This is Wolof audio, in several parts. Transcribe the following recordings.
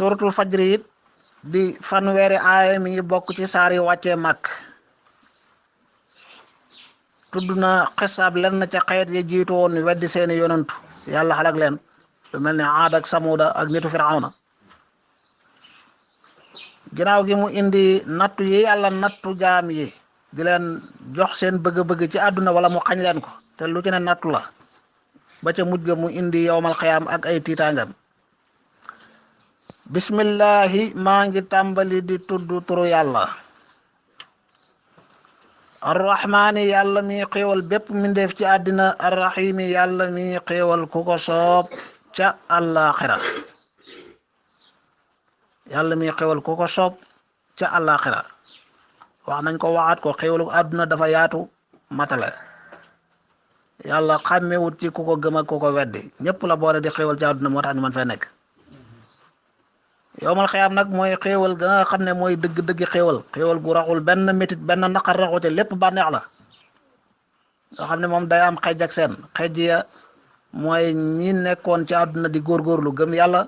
suratul fajri it di fanweeri aaya mi ngi bokk ci saar yi wàccee màkk tudd na xisaab lenn ca xeet ya jiitu woon weddi seeni yonantu yàlla xalak leen lu mel ni aad ak samuda ak nitu firawna ginnaaw gi mu indi nattu yi yàlla nattu jaam yi di leen jox seen bëgg-bëgg ci àdduna wala mu xañ leen ko te lu ci ne nattu la ba ca mujj ga mu indi yowmal xiyaam ak ay tiitaangam bismillahi maa ngi tàmbali di tudd turu yàlla arrahmaani yàlla mi xéewal bépp mindeef ci àddina arrahimi yàlla mi xéewal ku ko soob ca àllaaxira yàlla mi xéewal ku ko soob ca àllaaxira wax nañ ko waxaat ko xéewalu àdduna dafa yaatu matale yàlla xàmmewut ci ku ko gëm ak ku ko weddi ñëpp la boole di xéewal ci àdduna moo tax ñu mën fee nekk yowmal xiyaam nag mooy xéewal ga nga xam ne mooy dëgg-dëgg xéewal gu raxul benn métit benn naqar raxute lépp bànneex la nga xam ne moom day am xej ak seen xej ya mooy ñi nekkoon ci àdduna di góorgóorlu gëm yàlla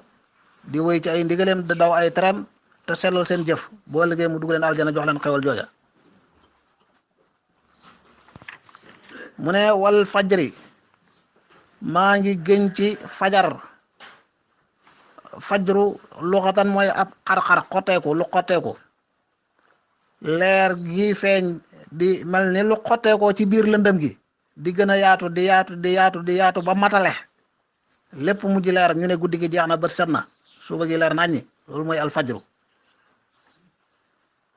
di wéy ci ay ndigaleem di daw ay tereem te sellal seen jëf boo liggéey mu dugg leen aljana jox leen xéewal jooja mu ne wal fajri maa ngi gën ci fajar fajru luxatan mooy ab xar-xar xotteeku lu xotteeku leer gi feeñ di mel ni lu xotteekoo ci biir lëndëm gi di gën a yaatu di yaatu ba matale lépp mujj leer ñu ne guddi gi jeex na bët set na suba gi leer naññi loolu mooy alfajru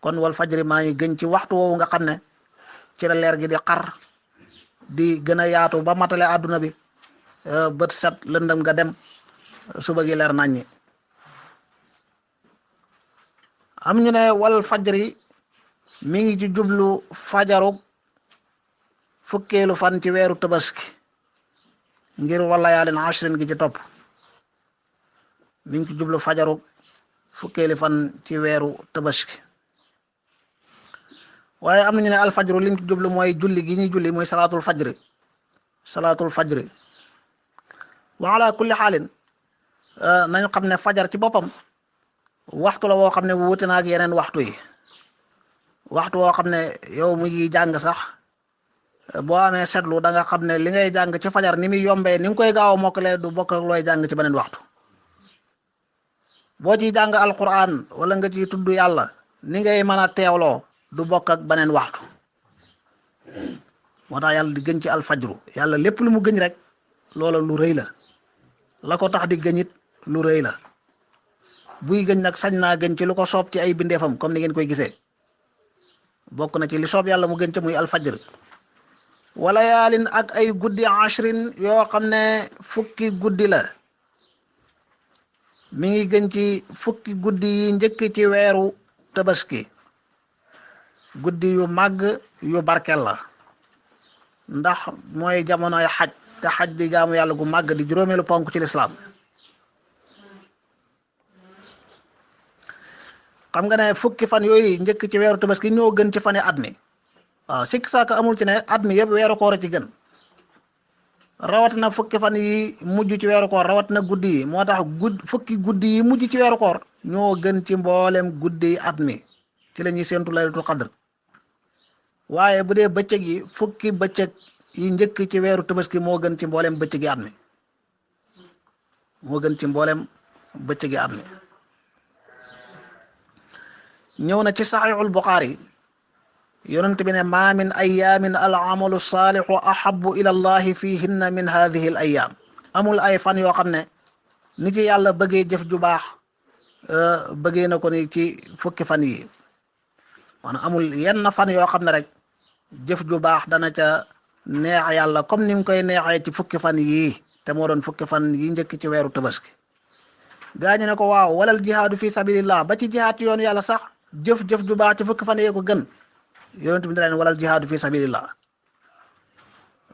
kon wal fajri maa ngi gën ci waxtu woowu nga xam ne ci la leer gi di xar di gën a yaatu ba matale àdduna bi bët set lëndëm nga dem suba gi leer naññi am ñu ne wal fajri mi ngi ci jublu fajaru fukkeelu fan ci weeru tabaski ngir wala yaalin ashrin gi ci topp mi ngi ci jublu fajaru fukkeelu fan ci weeru tabaski waaye am nañu ne alfajru li mu ci jublu mooy julli gi ñuy julli mooy salaatul fajri wa ala kulli xaalin nañu xam ne fajar ci boppam waxtu la woo xam ne wuute na ak yeneen waxtu yi waxtu woo xam ne yow mu ngi jàng sax boo amee seetlu da nga xam ne li ngay jàng ci fajar ni muy yombee ni nga koy gaaw a mokkale du bokk ak looy jàng ci beneen waxtu boo ciy jàng alquran wala nga ciy tudd yàlla ni ngay mën a teewloo du bokk ak beneen waxtu moo tax yàlla di gën ci alfajru yàlla lépp lu mu gëñ rek loola lu rëy la ko tax di gëñit lu rëy la buy gëñ nag sañ naa gën ci lu ko soob ci ay bindeefam comme ni ngeen koy gisee bokk na ci li soob yàlla mu gën ca muy alfajr wala yaalin ak ay guddi ashrin yoo xam ne fukki guddi la mi ngi gën ci fukki guddi yi njëkk ci weeru tabaski guddi yu màgg yu barkel la ndax mooy jamonoy xaj te xaj di jaamu yàlla gu màgg di juróomeelu ponk ci lislaam xam nga ne fukki fan yooyu njëkk ci weeru tabaski ñoo gën ci fane at mi waaw sikk saaka amul ci ne at mi yëpp weeru koor a ci gën rawat na fukki fan yi mujj ci weeru koor rawat na guddi yi moo tax fukki guddi yi mujj ci weeru koor ñoo gën ci mboolem guddi yi at mi ci la ñuy séentu laylatul qadr waaye bu dee bëccëg yi fukki bëccëg yi njëkk ci weeru tabaski moo gën ci mboolem bëccëg yi at mi moo gën ci mboolem bëccëg yi at mi ñëw na ci saxiixul buxaari yonent bi ne maa min ayaamin al amalu saalixu ahabu ila allahi fihinna min hadihi al ayaam amul ay fan yoo xam ne ni ci yàlla bëggee jëf ju baax bëggee na ko ni ci fukki fan yi maanaam amul yenn fan yoo xam ne rek jëf ju baax dana ca neex yàlla comme ni mu koy neexee ci fukki fan yii te moo doon fukki fan yi njëkk ci weeru tabaski gaañu ne ko waaw walal jihaadu fi sabilillah ba ci jihaad yoonu yàlla sax jëf-jëf ju baax ci fukki fan yee ko gën yonent bi ne leen walal jihaadu fi sabilillah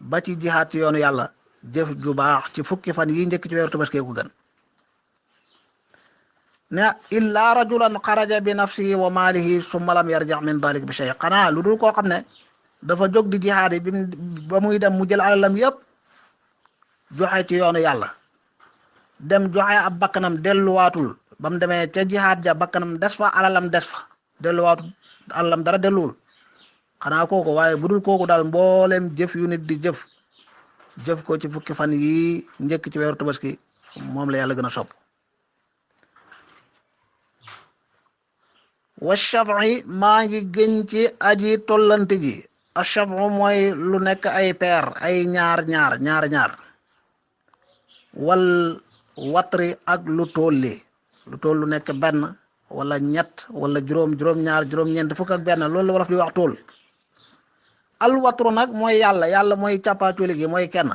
ba ci jihaad yoonu yàlla jëf ju baax ci fukki fan yi njëkk ci weeru tabaski ko gën ne illa rajulan xaraja bi nafsihi wa maalihi summa lam yarja min dalik bi shay xanaa lu dul koo xam ne dafa jóg di jihaad bi ba muy dem mu jël alalam yëpp joxe ci yoonu yàlla dem joxe ab bakkanam delluwaatul ba mu demee ca jihaad ja bakkanam des fa alalam des fa delluwaatu alalam dara delluwul xanaa kooku waaye bu dul kooku daal mbooleem jëf yu nit di jëf ko ci fukki fan yii njëkk ci weeru tabaski moom la yàlla gën a sopp wa shafi maa ngi gën ci aji tollanti ji a shafu mooy lu nekk ay peer ay ñaar wal watri ak lu tool lu nekk benn wala ñett wala juróom-ñaar juróom-ñeent fukk ak benn loolu la wolof di wax tool al watru nag mooy yàlla mooy càppaaculi gi mooy kenn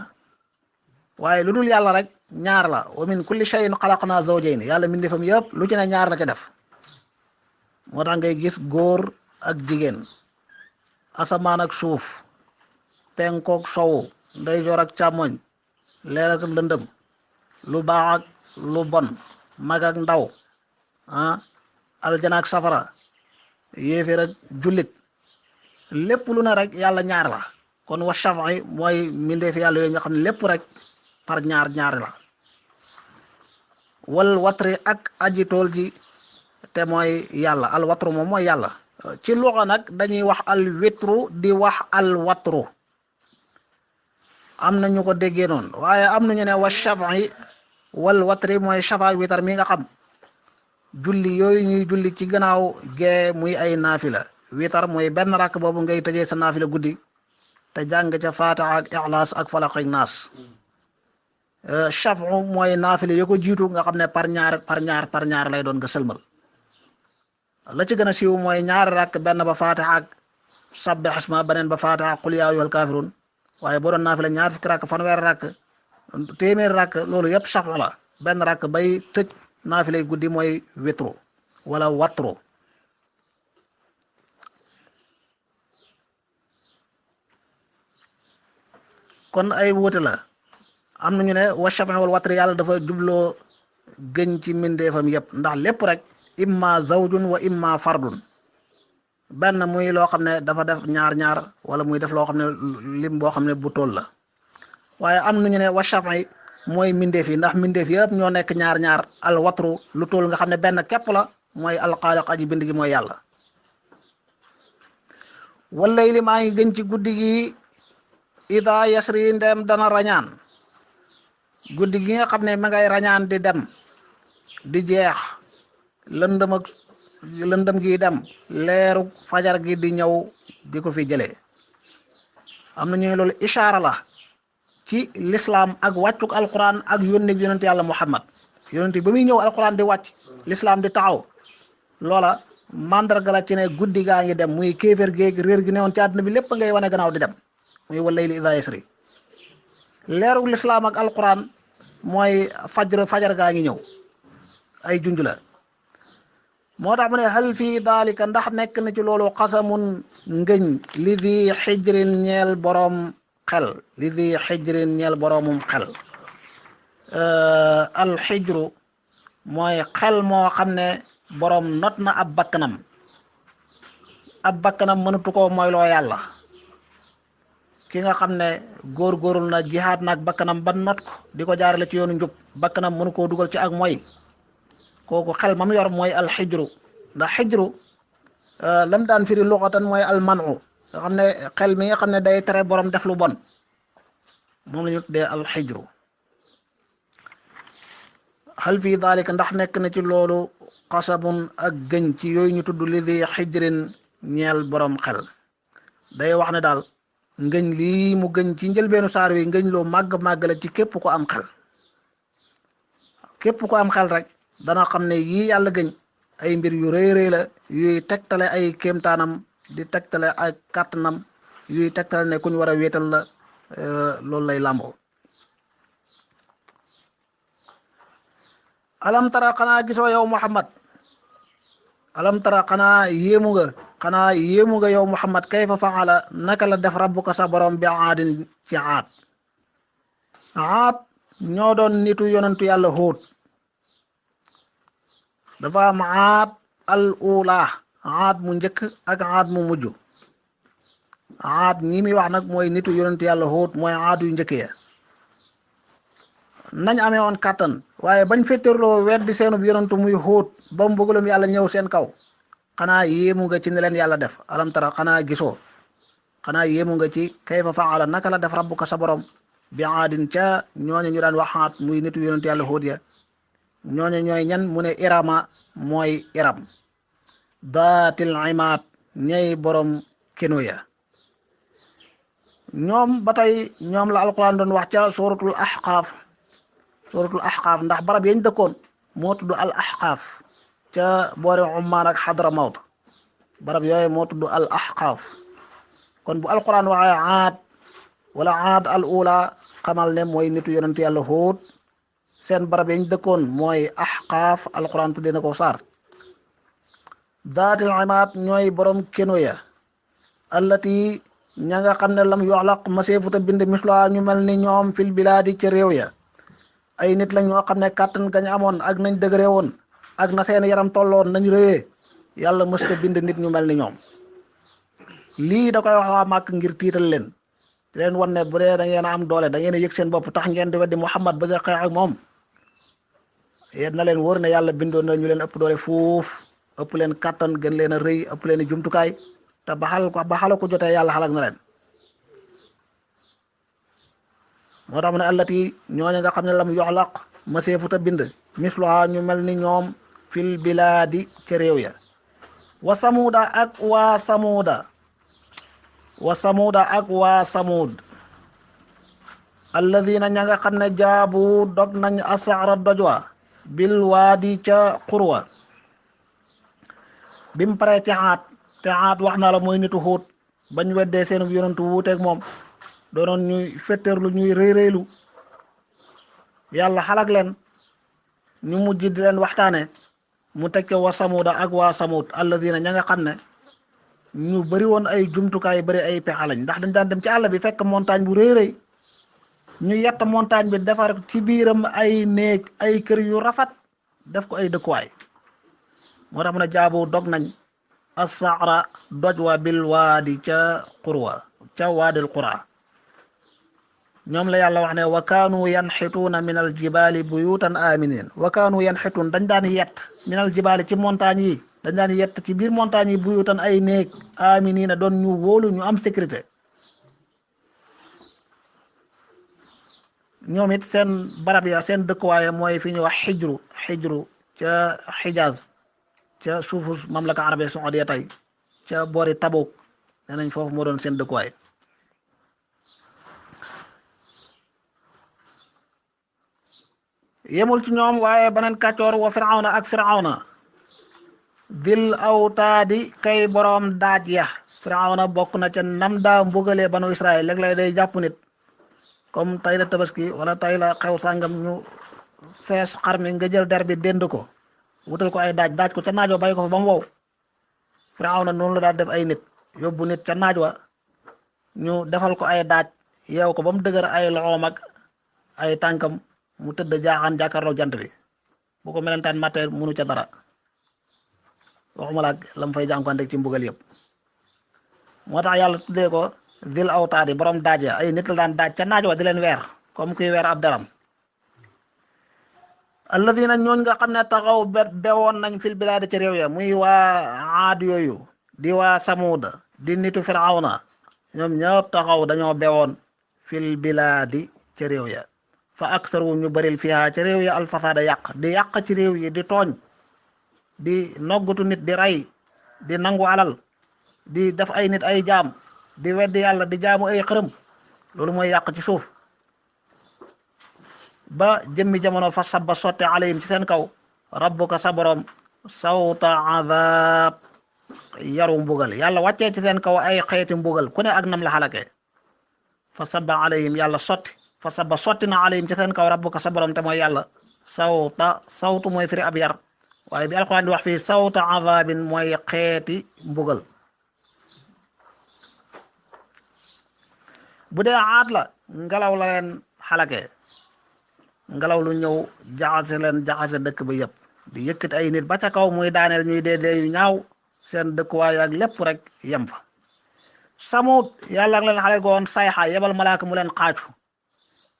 waaye lu dul yàlla rek ñaar la wa min kulli shay'in xalaqna zawjayn yàlla mbindeefam yëpp lu ci ne ñaar la ca def moo tax ngay gis góor ak jigéen asamaan ak suuf penkook sowu ndeyjoor ak càmmoñ leer ak lëndëm lu baax ak lu bon mag ak ndaw aljana ak safara yéeféer ak jullit lépp lu ne rek yàlla ñaar la kon wa shafi mooy mbindeefi yàlla yooyu nga xam ne lépp rek par ñaar la wal watri ak aji tool ji te mooy yàlla al watru moom mooy yàlla ci luxa nag dañuy wax al witru di wax al watru am na ñu ko déggee noonu waaye am na ñu ne wa shafi wal watri mooy shafa witar mi nga xam julli yooyu ñuy julli ci gannaaw gee muy ay naafila witar mooy benn rakk boobu ngay tëjee sa naafila guddi te jàng ca fatiha ak ixlaas ak falaq ak naas shafu mooy naafila yo ko jiitu nga xam ne par ñaar lay doon nga sëlmal la ci gën a siiw mooy ñaari rakk benn ba fatiha ak sabbih isma beneen ba fatiha qul yaa ayyuhal kaafiruun waaye boo doon naafila ñaar fukki rakk fanweeri rakk téeméeri rakk loolu yëpp shafu la benn rakk bay tëj naafilay guddi mooy witru wala watru kon ay wuute la am na ñu ne wa shafi wal watri yàlla dafa jubloo gën ci mbindeefam yëpp ndax lépp rek imma zawjun wa imma fardun benn muy loo xam ne dafa def ñaar wala muy def loo xam ne lim boo xam ne bu tool la waaye am na ñu ne wa shafi mooy mbindeef yi ndax mbindeef yëpp ñoo nekk ñaar al watru lu tool nga xam ne benn képp la mooy alxaaliq aji bind gi mooy yàlla wallayli maa ngi gën ci guddi gi ida yasri ndem dana rañaan guddi gi nga xam ne ma ngay rañaan di dem di jeex lëndëm gi dem leeru fajar gi di ñëw di ko fi jëlee am na ñu loolu ishaara la ci l'islam ak wàccuk alquran ak yónni yonent yàlla muhammad yonent ba muy ñëw alquran di wàcc l'islam di taxaw loola mandarga la ci ne guddi gaa ngi dem muy kéeféer géeg réer gi newoon ci àdduna bi lépp ngay wane gannaaw di dem muy wallayli idha yasri leeruk l'islam ak alquran mooy fajar gaa ngi ñëw ay junj la moo tax mu ne hal fii daalika ndax nekk na ci loolu xasamun ngëñ li di xijrin ñeel boroom xel li di xijrin ñeel boroomum xel alxijru mooy xel moo xam ne boroom not na ab bakkanam mënatu ko moyloo yàlla ki nga xam ne góorgóorul na jihaad naag bakkanam ba not ko di ko jaarale ci yoonu njub bakkanam mënu koo dugal ci ak mooy kooku xel mam yor mooy alxijru ndax xijru lam daan firi luxatan mooy almanu nga xam ne xel mi nga xam ne day tere borom def lu bon moom la ñu tuddee alxijru hal fii daalika ndax nekk na ci loolu xasabun ak gëñ ci yooyu ñu tudd li di xijrin ñeel borom xel day wax ne daal ngëñ lii mu gëñ ci njëlbeenu saar wi ngëñ loo màgg la ci képp ko am xel képp ko am xel rek dana xam ne yii yàlla gëñ ay mbir yu rëy la yuy tegtale ay kéemtaanam di tegtale ay kàttanam yuy tegtale ne ku ñu war a wéetal la loolu lay làmboo alam tara xanaa gisoo yow muhammad alam tara xanaa yéemu nga yow muhammad kayfa faala naka la def rabbuka sa borom bi aadin ci aad ñoo doon nitu yonentu yàlla Huud dafa am aad al ula aad mu njëkk ak aad mu mujj aad ñi muy wax nag mooy nitu yonentu yàlla Huud mooy aad yu njëkk ya nañ amee woon kàttan waaye bañ fettirloo weddi seenub yonantu muy Huud ba mu bëggalum yàlla ñëw seen kaw xanaa yéemu nga ci ne leen yàlla def alam tara xanaa gisoo xanaa yéemu nga ci kayfa faala naka la def rabbuka sa borom bi aadin ca ñooñu ñu daan waxaat muy nitu yonantu yàlla Huud ya ñooñu ñooy ñan mu ne irama mooy iram daatil imaat ñay borom kenu ya ñoom ba tey ñoom la alquran doon wax ca suratul ahqaaf ndax barab yañ dëkkoon moo tudd al ahqaaf ca boori Ummaan ak Hadramawt barab yooyu moo tudd al ahqaaf kon bu alquran waxee aad wala aad al ula xamal ne mooy nitu yonent yàlla Huud seen barab yañ dëkkoon mooy ahqaaf alquran tuddee na ko saar daatil imaat ñooy borom keno ya allati ña nga xam ne lam yoxlaq maseefuta bind misla ñu mel ni ñoom fil bilaadi ca réew ya ay nit la ñoo xam ne kàttan gañ amoon ak nañ dëgëree woon ak na seen yaram tolloon nañ réyee yàlla mësta bind nit ñu mel ni ñoom lii da koy wax waa màkk ngir tiital leen di leen wan ne bu dee da ngeen a am doole da ngeen a yëg seen bopp tax ngeen di weddi Muhammad bëgg a xeex ak moom yéen na leen wóor ne yàlla bindoon na ñu leen ëpp doole fuuf ëpp leen kàttan gën leen a rëy ëpp leen i jumtukaay te baxal ko jotee yàlla xalak na leen moo tax mu ne allati ñooñu nga xam ne lam yoxlaq maseefuta bind misluha ñu mel ni ñoom fil bilaadi ca réew ya wa samuuda ak waa samuud alladina ña nga xam ne jaabu dog nañ asaara dojwa bil waadi ca xurwa bim pare te aat wax na la mooy nitu Huud bañ weddee seen yonantu wuuteeg moom doonoon ñuy fetteerlu ñuy rëy-rëylu yàlla xalak leen ñu mujj di leen waxtaane mu teg wa samuuda ak waa samuud alladina ña nga xam ne ñu bari woon ay jumtukaay bari ay pexe lañ ndax dañ daan dem ci àll bi fekk montagne bu rëy-rëy ñu yett montagne bi defar ci biiram ay néeg ay kër yu rafet def ko ay dëkkuwaay moo tax mu ne jaabu dog nañ as-saara doj wa bil waadi ca qurwa ca waadil qura ñoom la yàlla wax ne wa kaanu yanxituuna min al jibaali buyutan aminin wa kaanu yanxituun dañ daan yett min al jibaali ci montagne yi dañ daan yett ci biir montagne yi buyutan ay néeg aminina doon ñu wóolu ñu am sécurité ñoom it seen barab ya seen dëkkuwaaye mooy fi ñuy wax xijru ca xijaaz ca suufu mamlaka arabia saoudia tey ca boori Tabuk nee nañ foofu moo doon seen dëkkuwaay yemul ci ñoom waaye beneen kàccoor wa firawna ak firawna dil awtaadi kay boroom daaj ya firawna bokk na ca nam daa mbugalee banu Israël léeg-léeg day jàpp nit comme tay la tabaski wala tay la xew sàngam ñu fees xar mi nga jël der bi dend ko wutal ko ay daaj ko ca naaj wa bàyyi ko fa ba mu wow firawna noonu la daal def ay nit yóbbu nit ca naaj wa ñu defal ko ay daaj yeew ko ba mu dëgër ay loxoom ak ay tànkam mu tëdd jaaxaan jàkkaarloo jant bi bu ko melentaan matte munu ca dara waxuma la ak lam fay jànkuwante ci mbugal yëpp moo tax yàlla tuddee ko zil awtaadi borom daaj ya ay nit la daan daaj ca naaj wa di leen weer comme kuy weer ab daram alladina ñooñ nga xam ne taxaw bewoon nañ fil bilaadi ci réew ya muy waa aad yooyu di waa samuuda di nitu firawna ñoom ñëpp taxaw dañoo bewoon fil bilaadi ci réew ya fa aksaru ñu baril fiha ci réew ya alfasaada di yàq ci réew yi di tooñ di noggatu nit di rey di nangu alal di def ay nit ay jaam di weddi yàlla di jaamu ay xërëm loolu mooy yàq ci suuf ba jëmmi jamono fa sabba sotte alayhim ci seen kaw rabbuka sa borom sawta azab yaru mbugal yàlla wàccee ci seen kaw ay xeeti mbugal ku ne ak nam la xalakee fa sabba alayhim yàlla sotti na alayhim ci seen kaw rabbuka sa borom te mooy yàlla sawtu mooy firi ab yar waaye bi alquran di wax fii sawta azabin mooy xeeti mbugal bu dee aat la ngelaw la leen xalakee ngelaw lu ñëw jaxase dëkk ba yëpp di yëkkati ay nit ba ca kaw muy daaneel ñuy dee yu ñaaw seen dëkkuwaay ak lépp rek yem fa samut yàlla leen xale goon sayxa yebal malaaka mu leen xaaju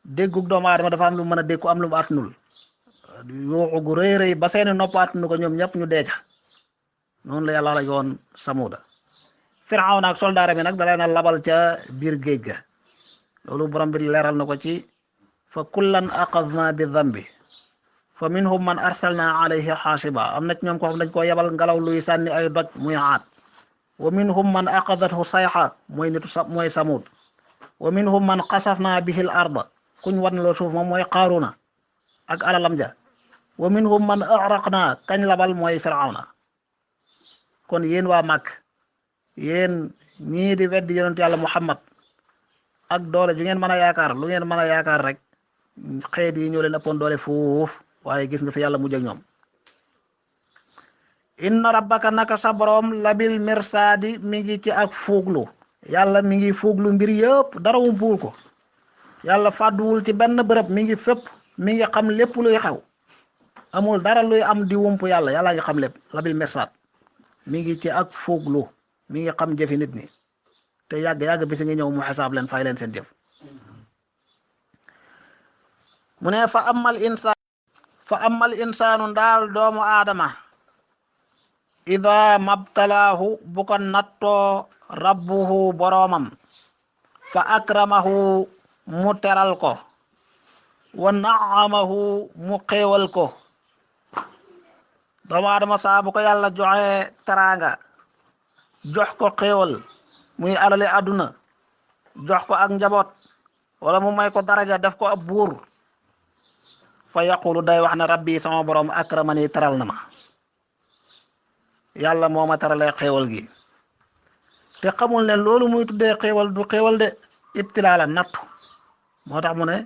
déggug doomu aadama dafa am lu mën a dégg ku am lu mu àttanul yuuxu gu rëy rëy ba seeni nopp àttanu ko ñoom ñëpp ñu dee ca noonu la yàlla la yoon samuda Firawna ak soldaara bi nag da leen a labal ca biir géej ga loolu borom bi leeral na ko ci fa kullan aqadna bi dambi fa minhum man arsalna alayhi xaasiba am na ci ñoom ko xam dañ koo yebal ngelaw luy sànni ay doj muy aat wa minhum man aqadathu sayxa mooy nitu mooy samud wa minhum man xasafna bihi l arda kuñ wan loo suuf moom mooy qaaruna ak alalam ja wa minhum man agraqna kañ labal mooy firawna kon yéen waa màkk yéen ñii di weddi yonentu yàlla muhammad ak doole ju ngeen mën a yaakaar lu ngeen mën a yaakaar rek xeet yi ñoo leen ëppoon doole fuuf waaye gis nga fi yàlla mujj ak ñoom inna rabbaka naka sa borom labil mirsaadi mi ngi ci ak fuuglu yàlla mi ngi fuuglu mbir yëpp dara wumpuwul ko yàlla fàdduwul ci benn bërëb mi ngi fépp mi ngi xam lépp luy xew amul dara luy am di wump yàlla yàlla ngi xam lépp labil mirsaad mi ngi ci ak fuuglu mi ngi xam jëfi nit ñi te yàgg bisi ngi ñëw mu xisaab leen fay leen seen jëf mu ne fa amal insaanu ndaal doomu aadama ida mabtalaahu bu ko nattoo rabbuhu boroomam fa akramahu mu teral ko wa naamahu mu xéewal ko doomu aadama saa bu ko yàlla joxe teraanga jox ko xéewal muy alali àdduna jox ko ak njaboot wala mu may ko daraja def ko ab buur fa yaqulu day wax ne rabbi sama borom akramani teral na ma yàlla moo ma teralee xéewal gi te xamul ne loolu muy tuddee xéewal du xéewal de ibtilaa la nattu moo tax mu ne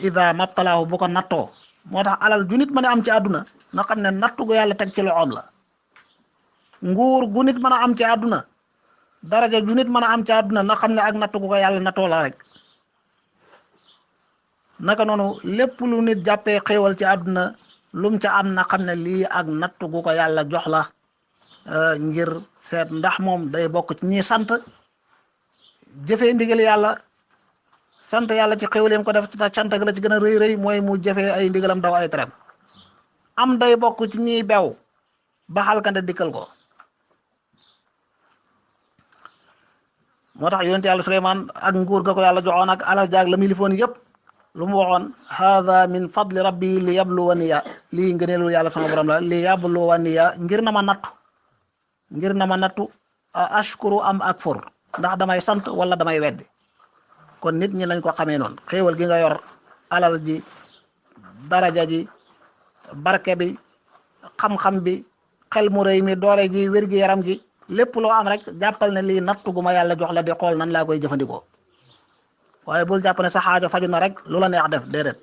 ida mabtalaahu bu ko nattoo moo tax alal ju nit mën a am ci àdduna na xam ne nattu gu yàlla teg ci loxoom la nguur gu nit mën a am ci àdduna daraja ju nit mën a am ci àdduna na xam ne ak nattu gu ko yàlla nattoo la rek naka noonu lépp lu nit jàppee xéewal ci àdduna lum ca am na xam ne lii ak nattu gu ko yàlla jox la ngir seet ndax moom day bokk ci ñi sant jëfee ndigal yàlla sant yàlla ci xéewaleem ko def ci sant ga la ci gën a rëy rëy mooy mu jëfee ay ndigalam daw ay tereem am day bokk ci ñiy bew ba xalkande dikkal ko moo tax yonent yàlla Suleymaan ak nguur ga ko yàlla joxoon ak alal jaag la milifoon yëpp lu mu waxoon haada min fadli rabbi li yabluwaniya lii ngëneelu yàlla sama borom la li yabluwaniya ngir na ma nattu a ashkuru am akfur ndax damay sant wala damay weddi kon nit ñi lañ ko xamee noonu xéewal gi nga yor alal ji daraja ji barke bi xam-xam bi xel mu rëy mi doole ji wér-gi yaram gi lépp loo am rek jàppal ne lii nattu gu ma yàlla jox la di xool nan laa koy jëfandikoo waaye bul jàpp ne sa xaajo faju na rek lu la neex def déedéet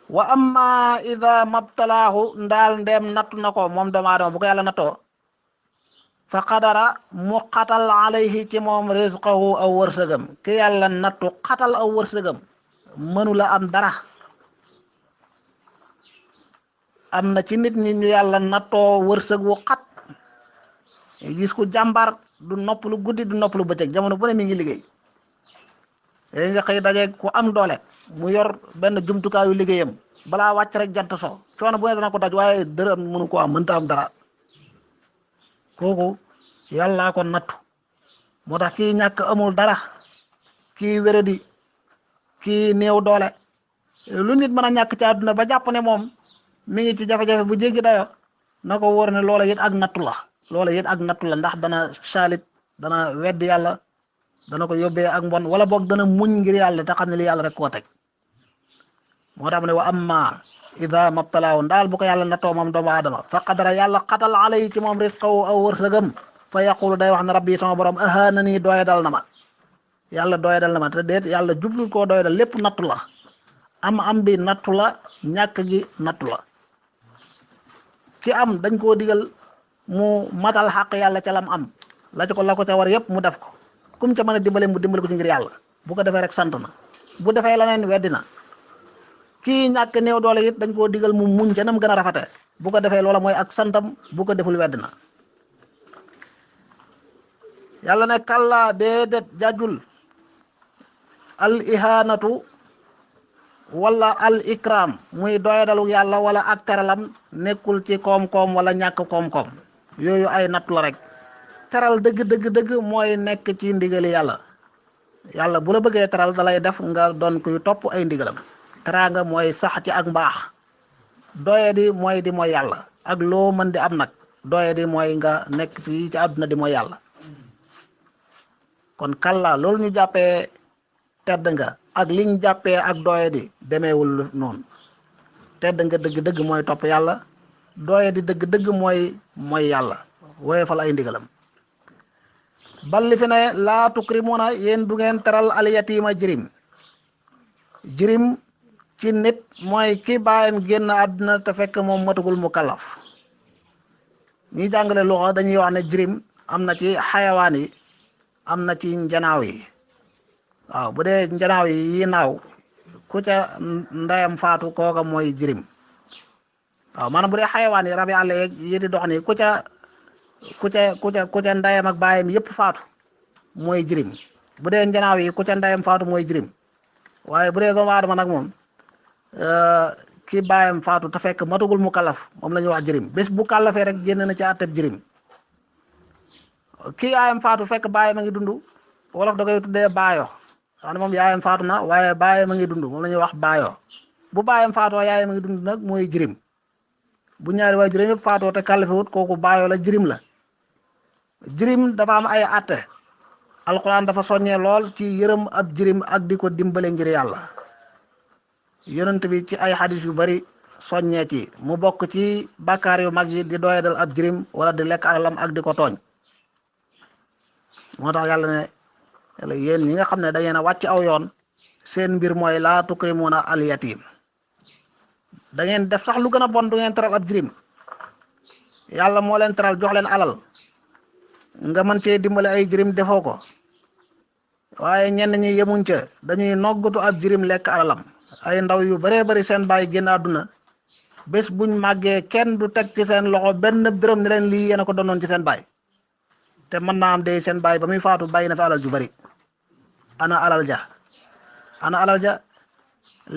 wa amma ida mabtalaahu ndaal ndeem nattu na ko moom doomu aadama bu ko yàlla nattoo fa qadara mu xatal alayhi ci moom rizqahu aw wërsëgam ki yàlla nattu xatal aw wërsëgam mënu la am dara am na ci nit ñi ñu yàlla nattoo wërsëg wu xat gis ku jàmbar du noppalu guddi du noppalu bëccëg jamono bu ne mi ngi liggéey léegi nga xëy daje ku am doole mu yor benn jumtukaayu liggéeyam balaa wàcc rek jant so coono bu ne dana ko daj waaye dërëm mënu ko am mënta am dara kooku yàllaa ko nattu moo tax kii ñàkk amul dara kii wéradi kii néew doole lu nit mën a ñàkk ci àdduna ba jàpp ne moom mi ngi ci jafe-jafe bu jéggi dayo na ko wóor ne loola it ak nattu la ndax dana saalit dana weddi yàlla dana ko yóbbee ak mbon wala boog dana muñ ngir yàlla te xam ne li yàlla rek koo teg moo tax mu ne wa amma ida mabtalaahu ndaal bu ko yàlla nattoo moom doomu aadama fa qadara yàlla xatal alay ci moom risqahu aw wërsëgam fa yaqulu day wax ne rabbi sama borom ahaana nii doye dal na ma yàlla doye dal na ma te déet yàlla jublul koo doye dal lépp nattu la am bi nattu la ñàkk gi nattu la ki am dañ koo digal mu matal xaq yàlla ca lam am la ko ca war yëpp mu def ko kum ca mën a dimbale mu dimbale ko ci ngir yàlla bu ko defee rek sant na bu defee leneen weddi na kii ñàkk néew doole it dañ koo digal mu muñ ca nam gën a rafete bu ko defee loola mooy ak santam bu ko deful weddi na yàlla ne kàllaa déedéet jàjjul al ihanatu wala al ikram muy doyadalu yàlla wala ak teralam nekkul ci koom-koom wala ñàkk koom-koom yooyu ay natt la rek. teral dëgg dëgg dëgg mooy nekk ci ndigali yàlla. yàlla bu la bëggee teral dalay def nga doon kuy topp ay ndigalam. teraanga mooy sax ci ak mbaax. doye di mooy di mooy yàlla ak loo mën di am nag. doye di mooy nga nekk fii ci àdduna di mooy yàlla. kon kalla loolu ñu jàppee tedd nga ak liñ jàppee ak doye di demeewul noonu. tedd nga dëgg dëgg mooy topp yàlla. doye di dëgg dëgg mooy yàlla woyefal ay ndigalam. balli fi ne laa tukrimuna yéen du ngeen teral al yatiima jirim. jirim ci nit mooy ki baayam génn àdduna te fekk moom matugul mu kalaf. ñi jàngale luxa dañuy wax ne jirim am na ci xayawaan yi am na ci njanaaw yi. waaw bu dee njanaaw yi naaw ku ca ndeyam faatu kooka mooy jirim. waaw maanaam bu dee xayawaan yi rabi àll yeeg yi di dox nii ku ca ndeyam ak baayam yëpp faatu mooy jirim. bu dee njanaaw yi ku ca ndeyam faatu mooy jirim. waaye bu dee doomu aadama nag moom ki baayam faatu te fekk matugul mu kalaf moom la ñuy wax jirim. bés bu kàllafee rek génn na ci àtteb jirim. ki yaayam faatu fekk baayam a ngi dund wolof da koy tuddee baayo. xam ne moom yaayam faatu na waaye baayam a ngi dund moom la ñuy wax baayo. bu baayam faatoo yaayam a ngi dund nag mooy jirim. bu ñaari waay jirim yëpp faatoo te kàllafewut kooku baayo la jirim la. jirim dafa am ay àtte. alquran dafa soññee lool ci yërëm ab jirim ak di ko dimbale ngir yàlla. yonent bi ci ay xadis yu bari soññee ci mu bokk ci bàkkaar yu mag yi di doyadal ab jirim wala di lekk alalam ak di ko tooñ. moo tax yàlla ne yéen ñi nga xam ne da ngeen a wàcc aw yoon seen mbir mooy laa tukrimuna al yatim. da ngeen def sax lu gën a bon du ngeen teral ab jirim. yàlla moo leen teral jox leen alal nga mën cee dimbale ay jirim defoo ko. waaye ñenn ñi yemuñ ca dañuy noggatu ab jirim lekk alalam. ay ndaw yu baree bari seen baay génn àdduna bés buñ màggee kenn du teg ci seen loxo benn dërëm ne leen lii yéen a ko doonoon ci seen baay. te mën naa am de seen baay ba muy faatu bàyyi na fi alal ju bari. ana alal ja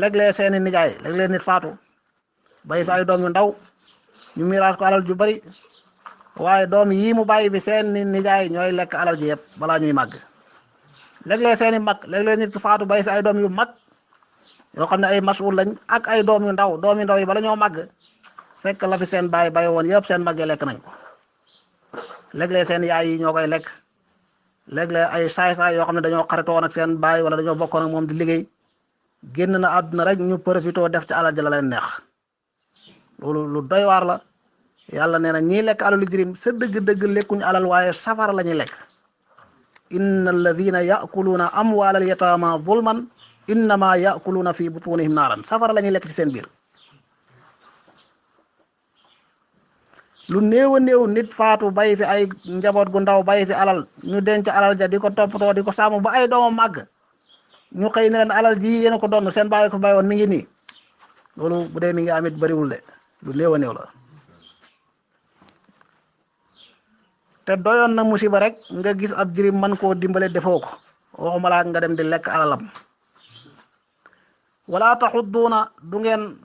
léeg-léeg seeni nijaay léeg-léeg nit faatu bàyyi fi ay doom yu ndaw ñu miraas ko alal ju bari waaye doom yii mu bàyyi fi seeni nijaay ñooy lekk alal ji yëpp balaa ñuy màgg. léeg-léeg seeni mag léeg-léeg nit ki faatu bàyyi fi ay doom yu mag yoo xam ne ay masul lañ ak ay doom yu ndaw yi bala ñoo màgg fekk la fi seen baay bàyyi woon yëpp seen mag yi lekk nañ ko. léeg-léeg seen yaay yi ñoo koy lekk. léeg-léeg ay saay-saay yoo xam ne dañoo xaritoon ak seen baay wala dañoo bokkoon ak moom di liggéey génn na àdduna rek ñu profité def ci alal ja la leen neex. loolu lu doy waar la. yàlla nee na ñii lekk alalu jirim sa dëgg-dëgg lekkuñu alal waaye safara la ñuy lekk. inna alladina yakuluuna amwaalal yataama zulman innama yakuluuna fi butunihim naaran safara la ñuy lekk ci seen biir. lu néew a néew nit faatu bàyyi fi ay njaboot gu ndaw bàyyi fi alal ñu denc alal ja di ko toppatoo di ko sàmm ba ay doomam màgg ñu xëy ne leen alal ji yéen a ko doon seen bàyyi ko bàyyi woon mi ngi nii. loolu bu dee mi ngi amit bariwul de lu néew a néew la. te doyoon na musiba rek nga gis ab jirim man koo dimbale defoo ko waxuma laa nga dem di lekk alalam. wala taxudduuna du ngeen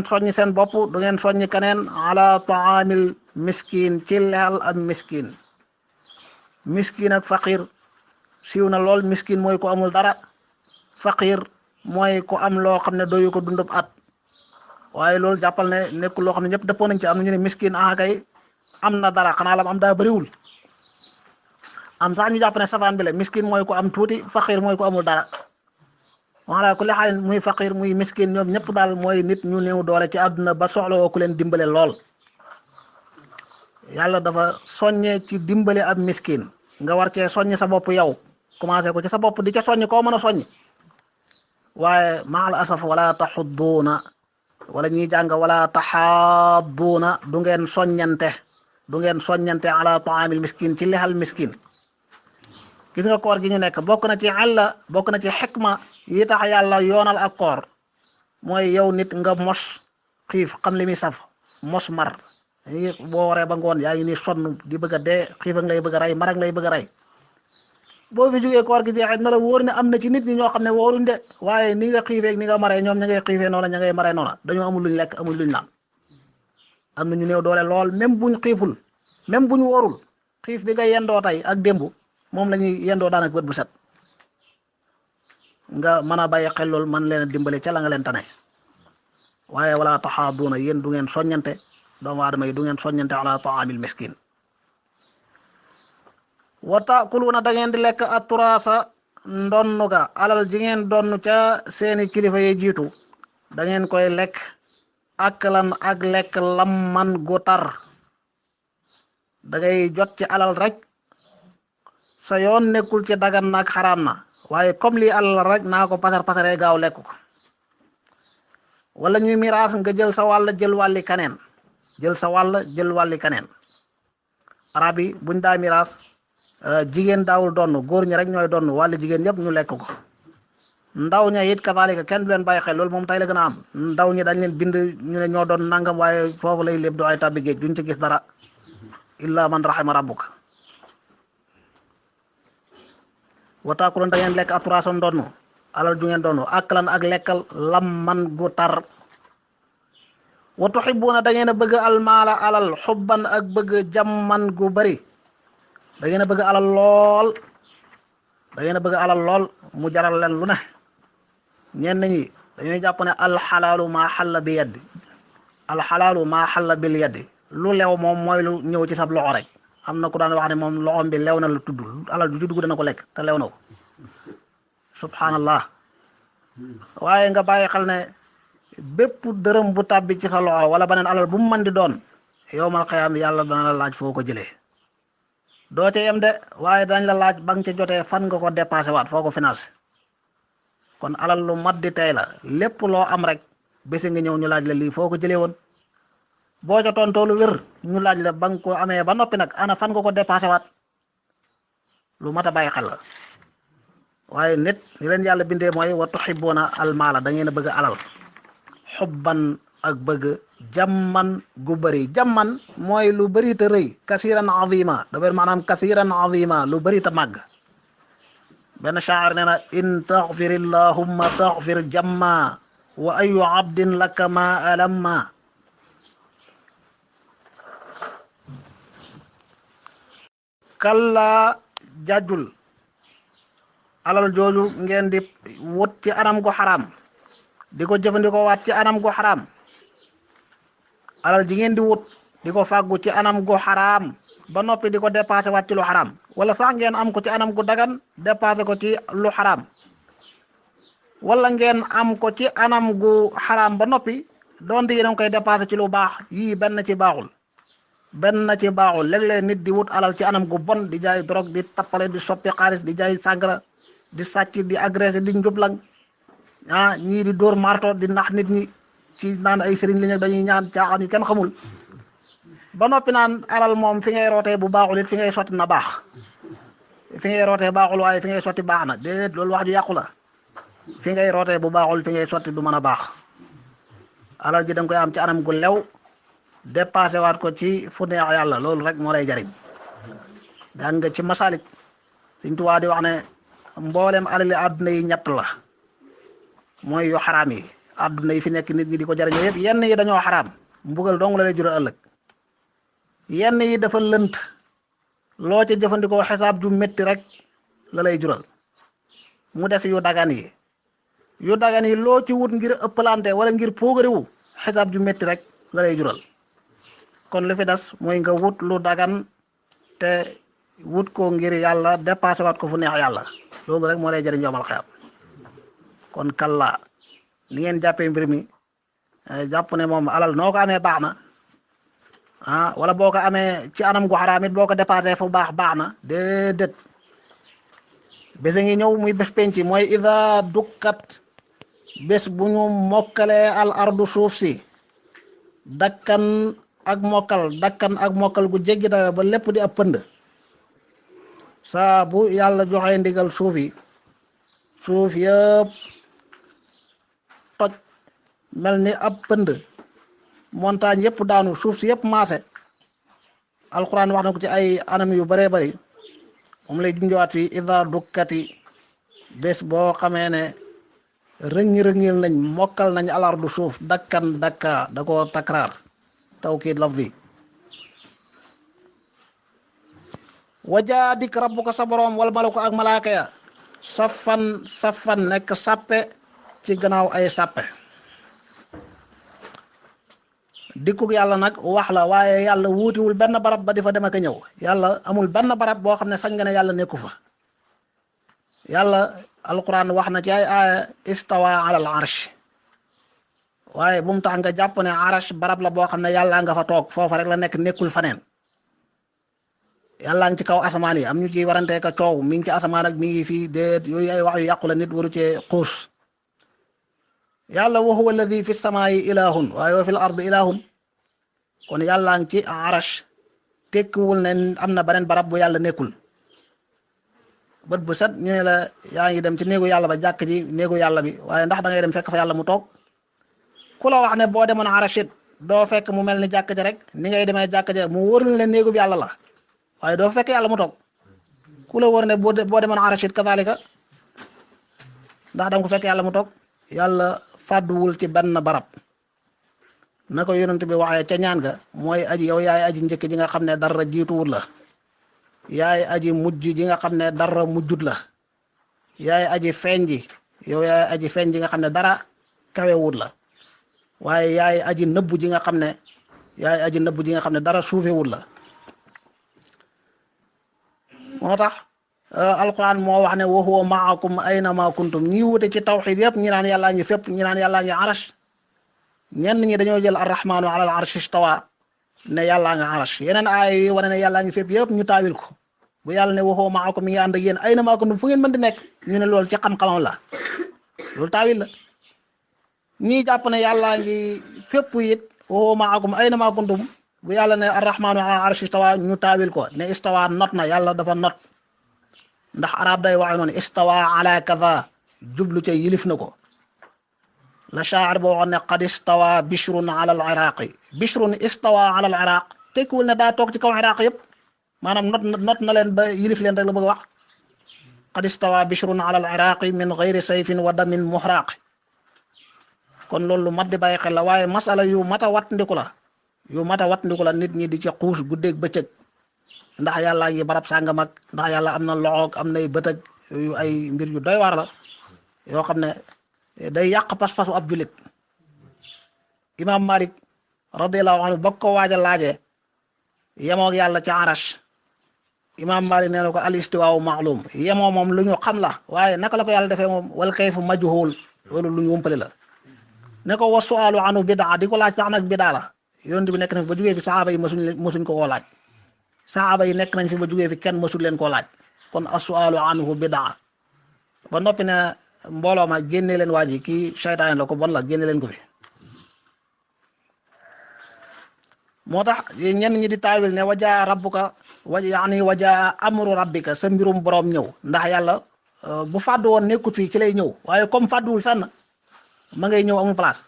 soññi seen bopp du ngeen soññi keneen ala taamil miskin ci lexal ab miskin ak faqir siiw na lool. miskin mooy ko amul dara. faqir mooy ko am loo xam ne doyu ko dundub at. waaye loolu jàppal ne nekkul loo xam ne ñëpp dëppoo nañ ci. am na ñu ne miskin kay am na dara xanaa lam am daa bëriwul. am sax ñu jàpp ne safaan bi la miskin mooy ko am tuuti faqir mooy ko amul dara. wala ku li xaalin muy faqir muy miskin ñoom ñëpp daal mooy nit ñu néew doole ci àdduna ba soxla woo ku leen dimbale lool. yàlla dafa soññee ci dimbale ab miskin nga war cee soññ sa bopp yow commencé ko ci sa bopp di ca soññ koo mën a soññ. waaye maal asaf wala taxudduuna wala ñuy jàng wala taxaadduuna du ngeen soññante ala taamil miskin ci lexal miskin. gis nga koor gi ñu nekk bokk na ci àlla bokk na ci xikma yi tax yàlla yoonal ak koor mooy yow nit nga mos xiif xam li muy saf mos mar boo waree ba ngoon yaa ngi ni sonn di bëgg a dee xiif ak lay bëgg a rey mar ak lay bëgg a rey boo fi jógee koor gi jeexee na la wóor ne am na ci nit ñi ñoo xam ne wóoruñ de waaye ni nga xiifee ni nga maree ñoom ña ngay xiifee noona ña ngay maree noona dañoo amul luñ lekk amul luñ naan am na ñu néew doole lool même buñ xiiful même buñ wóorul xiif bi nga yendoo tey ak démb moom la ñuy yendoo daanaka bët bu set nga mën a bàyyi xel lool man leen a dimbale ca la nga leen tane waaye wala taxaaduuna yéen du ngeen soññante doomu aadama yi du ngeen soññante ala taamil miskin wa taakuluuna da ngeen di lekk aturaasa ndonnu ga alal ji ngeen donn ca seeni kilifa yi jiitu da ngeen koy lekk ak lan ak lekk lamman gu tar da ngay jot ci alal rek sa yoon nekkul ci dagan na ak xaraam na waaye comme lii alal rek naa ko pasar pasaree gaaw lekk ko wala ñuy miraas nga jël sa wàll jël wàlli kaneen jël sa wàll jël wàlli kaneen arab yi buñ daa miraas jigéen daawul donn góor ñi rek ñooy donn wàllu jigéen yëpp ñu lekk ko ndaw ña it kazalika kenn du leen bàyyi xel loolu moom tey la gën a am ndaw ñi dañ leen bind ñu ne ñoo doon nangam waaye foofu lay lépp du ay tàbbi géej duñ ci gis dara illa man rahima rabbuka wa taakuloon da ngeen lekk aturaasa ndonnu alal ju ngeen donnu aklan ak lekkal lamman gu tar wa tuhibbuuna da ngeen a bëgg almaala alal xubban ak bëgg jamman gu bari da ngeen a bëgg alal lool da ngeen a bëgg alal lool mu jaral leen lu ne ñenn ñi dañuy jàpp ne alxalaalu maa xalla bi yaddi alxalaalu maa xalla bil yaddi lu lew moom mooy lu ñëw ci sab loxo rek am na ku daan wax ne moom loxom bi lew na lu tudd alal ju dugg dana ko lekk te lew na ko subhanallah waaye nga bàyyi xel ne bépp dërëm bu tàbbi ci sa loxo wala beneen alal bu mu mën di doon yowmal xiyaam yàlla dana la laaj foo ko jëlee doo ca yem de waaye dañ la laaj ba nga ca jotee fan nga ko dépassé waat foo ko financé kon alal lu mat di tey la lépp loo am rek bési nga ñëw ñu laaj la lii foo ko jëlee woon boo ca tontoo lu wér ñu laaj la ba nga ko amee ba noppi nag ana fan nga ko dépassé waat lu mat a bàyyi xel la waaye nit li leen yàlla bindee mooy wa tuhibbuuna almaala da ngeen a bëgg alal xubban ak bëgg jamman gu bëri jamman mooy lu bëri te rëy kasiran azima dafa maanaam kasiran azima lu bëri te màgg benn shaar nee na in taxfir illahumma taxfir jamma wa ayu abdin laka ma alamma kalla jajjul alal jooju ngeen di wut ci anam gu xaraam di ko jëfandikoo waat ci anam gu xaraam alal ji ngeen di wut di ko fàggu ci anam gu xaraam ba noppi di ko dépassé waat ci lu xaraam wala sax ngeen am ko ci anam gu dagan dépassé ko ci lu xaraam wala ngeen am ko ci anam gu xaraam ba noppi donte yéen a ngi koy dépassé ci lu baax yii benn ci baaxul benn ci baaxul léeg-léeg nit di wut alal ci anam gu bon di jaay drogue di tappale di soppi xaalis di jaay sàngara di sàcc di agressé di njublang ñii di dóor marto di nax nit ñi ci naan ay sëriñ li ñu dañuy ñaan caaxaan yu kenn xamul ba noppi naan alal moom fi ngay rootee bu baaxul it fi ngay sotti na baax fi ngay rootee baaxul waaye fi ngay sotti baax na déedéet loolu wax ju yàqu la fi ngay rootee bu baaxul fi ngay sotti du mën a baax alal ji da nga koy am ci anam gu lew dépassé waat ko ci fu neex yàlla loolu rek moo lay jariñ daan nga ci masalik Sëñ Tuubaa di wax ne mboolem alali àdduna yi ñett la mooy yu xaraam yi àdduna yi fi nekk nit ñi di ko jariñoo yëpp yenn yi dañoo xaraam mbugal dong la lay jural ëllëg yenn yi dafa lënt loo ca jëfandikoo xisaab ju métti rek la lay jural mu def yu dagan yi loo ci wut ngir ëppalante wala ngir póogariwu xisaab ju métti rek la lay jural kon li fi des mooy nga wut lu dagan te wut ko ngir yàlla dépassé waat ko fu neex yàlla loolu rek moo lay jëriñ yowmal xiyaam kon kalla li ngeen jàppee mbir mi jàpp ne moom alal noo ko amee baax na wala boo ko amee ci anam gu xaraam it boo ko dépassé fu baax na déedéet bés a ngi ñëw muy bés penc mooy ida dukkat bés bu ñu mokkalee al ardu suuf si dakkan ak mokkal gu jéggi dayo ba lépp di ab pënd saa bu yàlla joxe ndigal suuf yëpp toj mel ni ab pënd montagne yëpp daanu suuf si yëpp maase alquran wax na ko ci ay anam yu bëree bëri moom lay junjwaat fii ida dukkati bés boo xamee ne rëngi-rëngil nañ mokkal nañ alardu suuf dakkan dakka da ko takraar tawkiid lafzi wajaa dik rabbuka sa boroom wal malaku ak malaaka ya safan nekk sàppe ci gannaaw ay sàppe dikkug yàlla nag wax la waaye yàlla wuutiwul benn barab ba di fa dem ak ñëw yàlla amul benn barab boo xam ne sañ nga ne yàlla nekku fa yàlla alquran wax na ci ay aaya istawa ala al arsh waaye bu mu tax nga jàpp ne arsh barab la boo xam ne yàlla nga fa toog foofa rek la nekk nekkul faneen yàlla ngi ci kaw asamaan yi am ñu ciy warantee ka coow mi ngi ci asamaan ak mi ngi fii déet yooyu ay wax yu yàqu la nit waru cee xuus yàlla wa huwa alladi fi samaayi ilahun waaye wa fil ardi ilahun kon yàlla ngi ci arash tekkiwul ne am na beneen barab bu yàlla nekkul bët bu set ñu ne la yaa ngi dem ci néegu yàlla ba jàkk ji néegu yàlla bi waaye ndax da ngay dem fekk fa yàlla mu toog ku la wax ne boo demoon arash it doo fekk mu mel ni jàkk ji rek ni ngay demee jàkk ji mu wóor leen néegu bi yàlla la waaye doo fekk yàlla mu toog ku la wóor ne boo demoon arash it kazalika ndax danga ko fekk yàlla mu toog yàlla fàdduwul ci benn barab na ko yonent bi waxee ca ñaan ga mooy aji yow yaay aji njëkk ji nga xam ne dara jiituwul la yaay aji mujj ji nga xam ne dara mujjut la yaay aji feeñ ji yow yaay aji feeñ ji nga xam ne dara kawewut la waaye yaay aji nëbbu ji nga xam ne dara suufewut la moo tax alquran moo wax ne wa huwa maakum aynama kuntum ñi wute ci tawxid yëpp ñi naan yàllaa ngi fépp ñi naan yàllaa ngi arash ñenn ñi dañoo jël arrahmanu ala al arsh istawa ne yàllaa ngi arash yeneen aaya yi wane ne yàllaa ngi fépp yëpp ñu taawil ko bu yàlla ne wa huwa maakum mi ngi ànd ak yéen aynama kuntum fu ngeen mën di nekk ñu ne loolu ci xam-xamam la loolu taawil la ñii jàpp ne yàllaa ngi fépp it wa huwa maakum aynama kuntum bu yàlla ne arrahmanu ala al arsh istawa ñu taawil ko ne istawa not na yàlla dafa not ndax arab day waxe noonu istawa ala kaza jublu ca yilif na ko la shaa'ir boo waxoon ne qad istawa bishrun ala al iraqi bishrun istawa ala al iraq tekkiwul ne daa toog ci kaw iraq yëpp maanaam not na leen ba yilif leen rek la bëgg a wax qad istawa bishrun ala al iraqi min gayri sayfin wa damin muhraq kon loolu lu mat di bàyyi xel la waaye masala yu mat a wattandiku la nit ñi di ci xuus guddeeg bëccëg ndax yàlla ngi barab sàngam ak ndax yàlla am na loxoog am nay bëtëg yu ay mbir yu doy waar la yoo xam ne day yàq pas-pasu ab julit imam malik radiyallahu anhu ba ko waaj a laajee yemoo ak yàlla ci arash imam malik nee na ko al istiwaawu ma'lum yemoo moom lu ñu xam la waaye naka la ko yàlla defee moom wal kayfu majhul loolu lu ñu wumpale la ne ko wa su'aalu anhu bidaa di ko laaj sax nag bidaa la yonent bi nekk na fi ba jugee fi saxaaba yi mësuñ ko koo laaj saxaaba yi nekk nañ fi ba jugee fi kenn mësul leen koo laaj kon as-su'aalu anhu bidaa ba noppi ne mbooloo ma génne leen waa ji kii seytaane la ko bon la génne leen ko fi moo tax ñenn ñi di taawil ne wajaa rabbuka wajaa amru rabbika sa mbirum borom ñëw ndax yàlla bu fàddu woon nekkut fii ci lay ñëw waaye comme fàdduwul fenn ma ngay ñëw amul place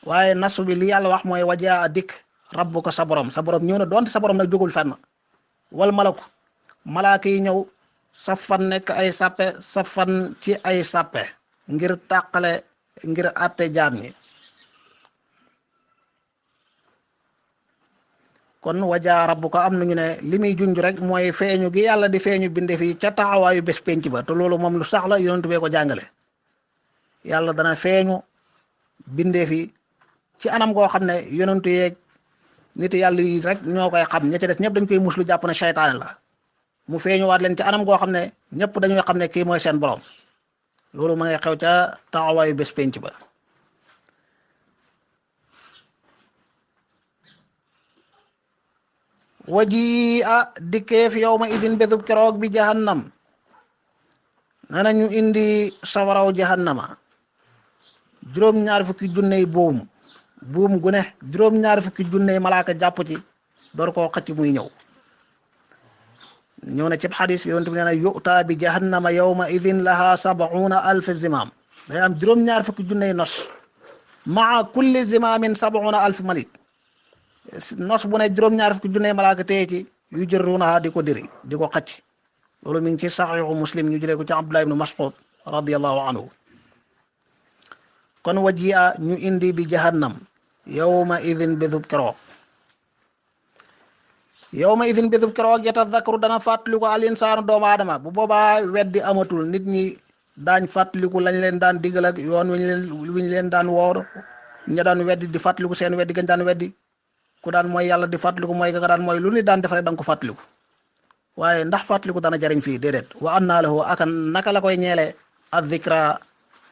waaye nasu bi li yàlla wax mooy wajaa dikk rabbuka sa borom ñëw na doonte sa borom nag jógul fenn wal malaku malaaka yi ñëw safan nekk ay sàppe safan ci ay sàppe ngir tàqale ngir àtte jaam ñi kon wajaa rabbuka am nañu ne li muy junj rek mooy feeñu gi yàlla di feeñu binde fii ca taxawaayu bés penc ba te loolu moom lu sax la yonent bee ko jàngale yàlla dana feeñu binde fii ci anam goo xam ne yonentu yeeg nit yàlla yi rek ñoo koy xam ña ca des ñëpp dañ koy muslu jàpp ne seytaane la mu feeñuwaat leen ci anam goo xam ne ñëpp dañuy xam ne kii mooy seen borom loolu ma ngay xew ca taxawaayu bés penc ba waji a dikkeef yawma idin bésub keroog bi jahannam nana ñu indi sawaraw jahannama juróom-ñaar fukki junney buum gu ne juróom-ñaar fukki junney malaaka jàpp ci door koo xëcc muy ñëw na cib xadis yonent bi nee na yu'ta bi jahannama yawma idin laha 70,000 zimaam day am juróom-ñaar fukki junney nos maa kulli zimaamin 70,000 malik nos bu ne juróom-ñaar fukki junney malaaka téye ci yu jërruunaha di ko diri di ko xëcc loolu mi ngi ci saxiixu muslim ñu jëlee ko ci abdullah ibnu mas'ud radiyallahu anhu kon waji'a ñu indi bi jahannam yawma idin bésub keroog yawma idin bésub keroog yatazakkaru dana fàttaliku al insaanu doomu aadama bu boobaa weddi amatul nit ñi daañ fàttaliku lañ leen daan digal ak yoon wi ñu leen daan woor ña daan weddi di fàttaliku seen weddi gañ daan weddi ku daan mooy yàlla di fàttaliku mooy ga daan mooy lu ni daan def rek da nga ko fàttaliku waaye ndax fàttaliku dana jariñ fii déedéet wa annaa lahu aka naka la koy ñeele ak zikra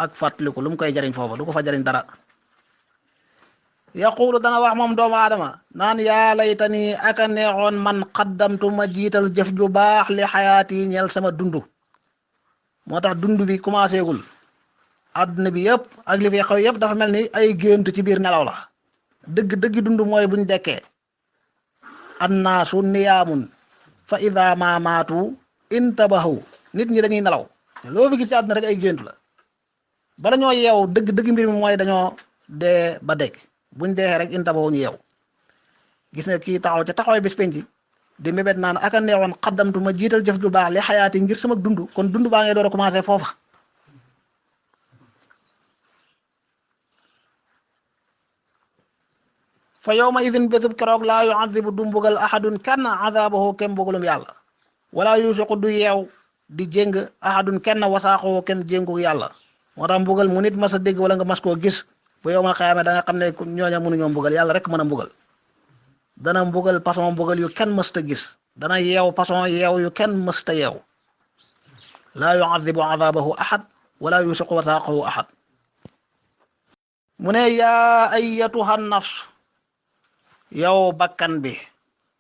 ak fàttaliku lu mu koy jariñ foofa du ko fa jariñ dara yaqulu dana wax moom doomu aadama naan yaa laytani aka neexoon man qaddamtu ma jiital jëf ju baax li xayaati ñeel sama dundu moo tax dund bi commencé gul àdduna bi yëpp ak li fi xew yëpp dafa mel ni ay gént ci biir nelaw la dëgg dund mooy buñ dekkee annaasu niyaamun fa ida ma maatu intabahu nit ñi dañuy nelaw loo fi gis ci àdduna rek ay gént la bala ñoo yeew dëgg mbir mi mooy dañoo dee ba dekk buñ dee rek intabahu ñu yeew gis nga kii taxaw ca taxaway bis penci di mébét naan aka neexoon xaddamtu ma jiital jëf ju baax li xayaati ngir sama dund kon dund baa ngay door a commencé foofa fa yawma idin bésub keroog laa yu'adhibu du mbugal ahadun kenn azabahu kem mbugalum yàlla wala yusiqu du yeew di jéng ahadun kenn wasaaxoo kem jéngu yàlla moo tax mbugal mu nit mas a dégg wala nga mas koo gis bu yowmal xiyaama da nga xam ne ñooña mënuñoo mbugal yàlla rek mën a mbugal dana mbugal façon mbugal yu kenn mësta gis dana yeew façon yeew yu kenn mësta yeew laa yu'adhibu azabahu ahad wala yusiqu wasaaxahu ahad mu ne yaa ayyatuha nafs yow bakkan bi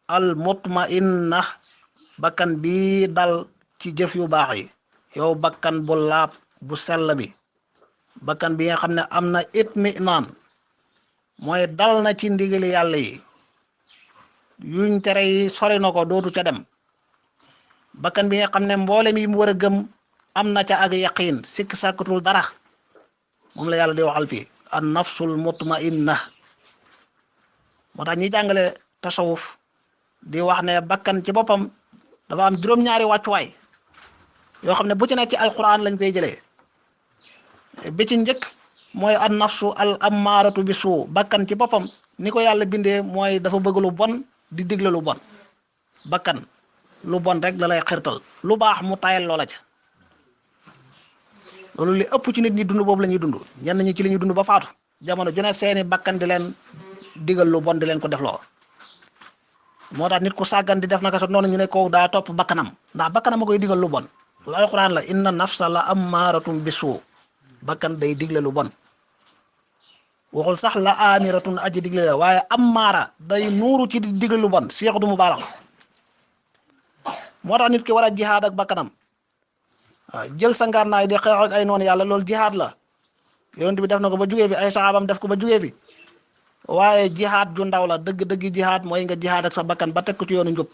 al mutma'inna bakkan bi dal ci jëf yu baax yi yow bakkan bu laab bu sell bi bakkan bi nga xam ne am na itminaan mooy dal na ci ndigali yàlla yi yuñ tere yi sori na ko dootu ca dem bakkan bi nga xam ne mboolem yi mu war a gëm am na ca ak yaqiin sikk sàkkatul dara moom la yàlla di waxal fii an nafsul mutma'inna moo tax ñi jàngale tasawuf di wax ne bakkan ci boppam dafa am juróom-ñaari wàccuwaay yoo xam ne bu ci nekk ci alquran lañ koy jëlee bi ci njëkk mooy an nafsu al ammaaratu bi suu bakkan ci boppam ni ko yàlla bindee mooy dafa bëgg lu bon di digle lu bon bakkan lu bon rek la lay xirtal lu baax mu tayal loola ca loolu li ëpp ci nit ñi dund boobu la ñuy dund ñenn ñi ci li ñuy dund ba faatu jamono ju ne seeni bakkan di leen digal lu bon di leen ko def loo moo tax nit ku sàggan di def naka sa noonu ñu ne ko daa topp bakkanam ndax bakkanam a koy digal lu bon lu alquran la inna nafsa la ammaaratum bi suu bakkan day digle lu bon waxul sax la amiratun aji digle la waaye ammaara day nuuru ci di digle lu bon seexu du mu baalax moo tax nit ki war a jihaad ak bakkanam waaw jël sa ngànnaay di xeex ak ay noonu yàlla loolu jihaad la yonent bi def na ko ba jugee fi ay saxaabam def ko ba jugee fi waaye jihaad ju ndaw la dëgg jihaad mooy nga jihaad ak sa bakkan ba teg ko ci yoonu njub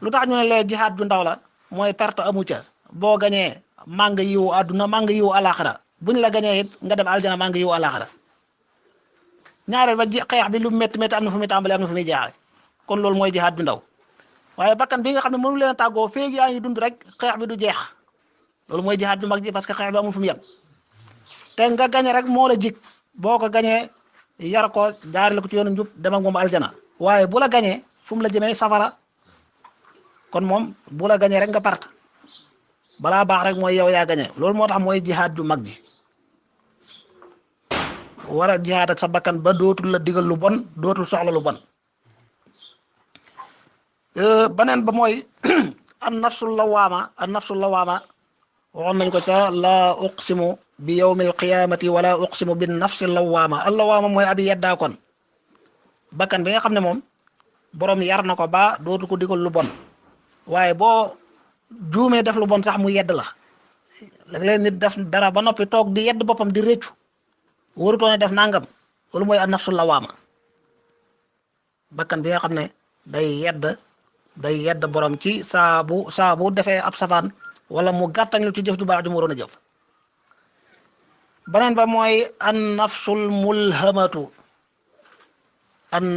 lu tax ñu ne lee jihaad ju ndaw la mooy perte amu ca boo gañee màng yiwu àdduna màng yiwu alaxira buñ la gañee it nga dem aljana màng yiwu alaxira ñaareel ba xeex bi lu métti métti am na fu muy tàmbalee am na fu muy jaaxe kon loolu mooy jihaad ju ndaw waaye bakkan bi nga xam ne mënu leen a tàggoo féeg yaa ngi dund rek xeex bi du jeex loolu mooy jihaad ju mag ji parce que xeex bi amul fu mu yem te nga gañe rek moo la jig boo ko gañee yar ko jaarale ko ci yoonu njub dem ak moom aljana waaye bu la gañee fu mu la jëmee safara kon moom bu la gañee rek nga part balaa baax rek mooy yow yaa gañee loolu moo tax mooy jihaad ju mag ji war a jihaad ak sa bakkan ba dootul la digal lu bon dootul soxla lu bon beneen ba mooy an nafsul lawaama waxoon nañ ko ca la uqsimu bi yawmil qiyamati wala uqsimu bin nafsil lawaama al lawaama mooy abi yeddaa kon bakkan bi nga xam ne moom borom yar na ko ba dootu ko digal lu bon waaye boo juumee def lu bon sax mu yedd la léeg-léeg nit def dara ba noppi toog di yedd boppam di réccu warutoon def nangam loolu mooy an nafsul lawaama bakkan bi nga xam ne day yedd borom ci saa bu defee ab safaan wala mu gàttañ lu ci jëf ju baax ju mu waroon a jëf beneen ba mooy an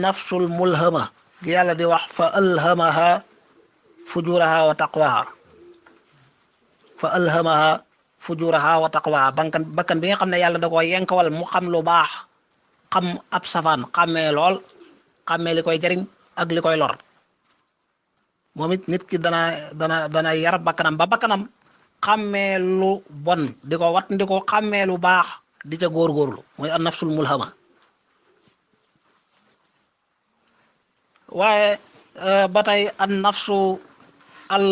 nafsul mulhama gi yàlla di wax fa alhamaha fujuraha wa taqwaha fa alhamaha fujuraha wa taqwaha bakkan bi nga xam ne yàlla da ko yenkawal mu xam lu baax xam ab safaan xàmmee lool xàmmee li koy jariñ ak li koy lor moom it nit ki dana yar bakkanam ba bakkanam xàmmee lu bon di ko wat ndi ko xàmmee lu baax di ca góorgóorlu mooy an nafsul mulhama waaye ba tey an nafsu al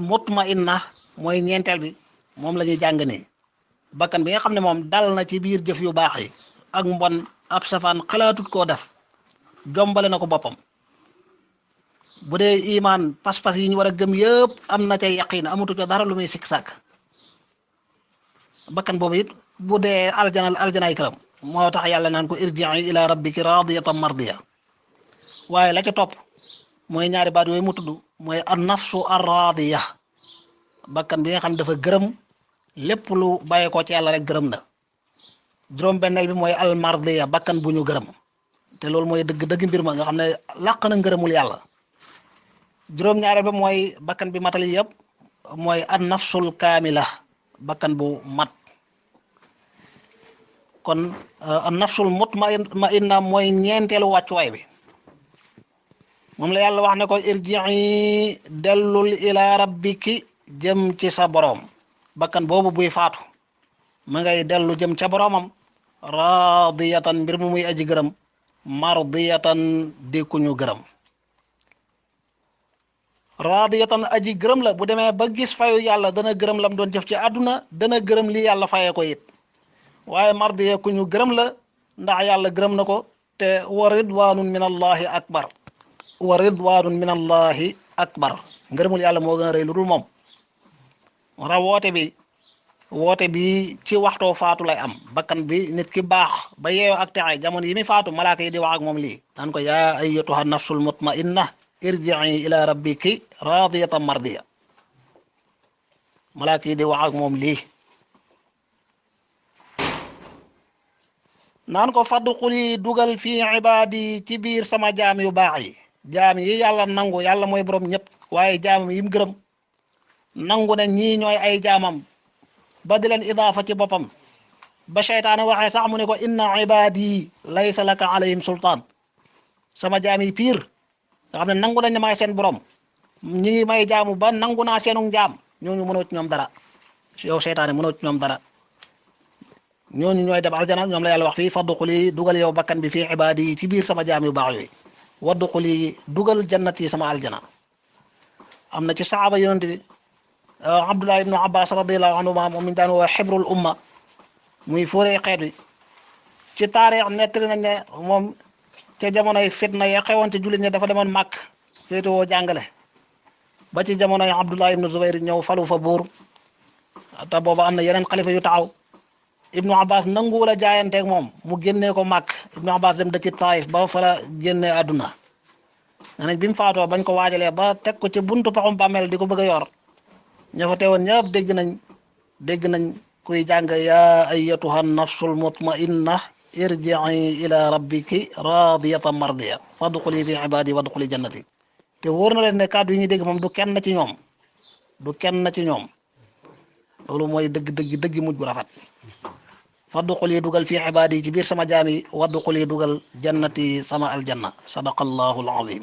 mutmainna mooy ñeenteel bi moom la ñuy jàng nii bakkan bi nga xam ne moom dal na ci biir jëf yu baax yi ak mbon ab safaan xalaatut koo def jombale na ko boppam bu dee imaan pas-pas yi ñu war a gëm yëpp am na ca yaqiin amutu ca dara lu muy sikk sàkk bakkan boobu it bu dee aljanaay këram moo tax yàlla naan ko irji'i ila rabbiki radiyatan mardiya waaye la ca topp mooy ñaari baat yooyu mu tudd mooy an nafsu arradiya bakkan bi nga xam dafa gërëm lépp lu bàyyi ko ci yàlla rek gërëm na juróom-benneel bi mooy almardiya bakkan bu ñu gërëm te loolu mooy dëgg mbir ma nga xam ne làq na ngërëmul yàlla juróom-ñaareel bi mooy bakkan bi matali yëpp mooy an nafsul kaamila bakkan bu mat kon an nafsul mutmainna mooy ñeenteelu wàccuwaay bi moom la yàlla wax ne ko irji'i dellul ila rabbiki jëm ci sa boroom bakkan boobu buy faatu ma ngay dellu jëm ca boroomam radiyatan mbir mu muy aji gërëm mardiyatan di ku ñu gërëm radiyatan aji gërëm la bu demee ba gis fayu yàlla dana gërëm lam doon jëf ci àdduna dana gërëm li yàlla fayee ko it waaye mardiya ku ñu gërëm la ndax yàlla gërëm na ko te wa ridwanun min allahi akbar wa ridwanun min allahi akbar ngërëmul yàlla moo gën a rëy lu dul moom ra woote bi ci waxtoo faatu lay am bakkan bi nit ki baax ba yeeyoo ak texe jamono yi mi faatu malaaka yi di wax ak moom lii naan ko yaa ayyatuha nafsul mutmainna irji'i ila rabbiki radiyatan mardiya malaaka yi di wax ak moom lii naan ko fadxuli dugal fi ibaadi ci biir sama jaam yu baax yi jaam yi yàlla nangu yàlla mooy borom ñëpp waaye jaamam yi mu gërëm nangu ne ñii ñooy ay jaamam ba di leen idaafa ci boppam ba seytaane waxee sax mu ne ko inna ibaadi laysa laka alayhim sultaan sama jaam yi piir nga xam ne nangu nañ ne maay seen borom ñi ngi may jaamu ba nangu naa seenu jaam ñooñu mënoo ci ñoom dara yow seytaane mënoo ci ñoom dara ñooñu ñooy dem aljana ñoom la yàlla wax fii fadxuli dugal yow bakkan bi fii ibaadi ci biir sama jaam yu baax yooyu wadxuli dugal jannati sama aljana am na ci saxaaba yonent bi Abdullah ibnu Abbas radiyallahu anhuma moom mi daan woo xibrul umma muy fóoree xeet wi ci taarix nettali nañ ne moom ca jamonoy fitna ya xewoon ci jullit ñi dafa demoon màkk féetewoo jàngale ba ci jamonoy Abdullah ibnu Zubayr ñëw falu fa buur te booba am na yeneen xalifa yu taxaw ibnu Abbas nanguwul a jaayanteeg moom mu génnee ko màkk ibnu Abbas dem dëkki Taif ba fa la génnee àdduna nee nañ bi mu faatoo bañ ko waajalee ba teg ko ci buntu paxum bàmmeel di ko bëgg a yor ña fa teewoon ñëpp dégg nañ kuy jàng yaa ayyatuha nafsul mutmainna irji'i ila rabbiki radiyatan mardiya fadxuli fi ibadi wadxuli jannati te wóor na leen ne kàddu yi ñuy dégg moom du kenn ci ñoom loolu mooy dëgg mujj bu rafet fadxuli dugal fi ibadi ci biir sama jaam yi wadxuli dugal jannati sama aljanna sadaqallahu alazim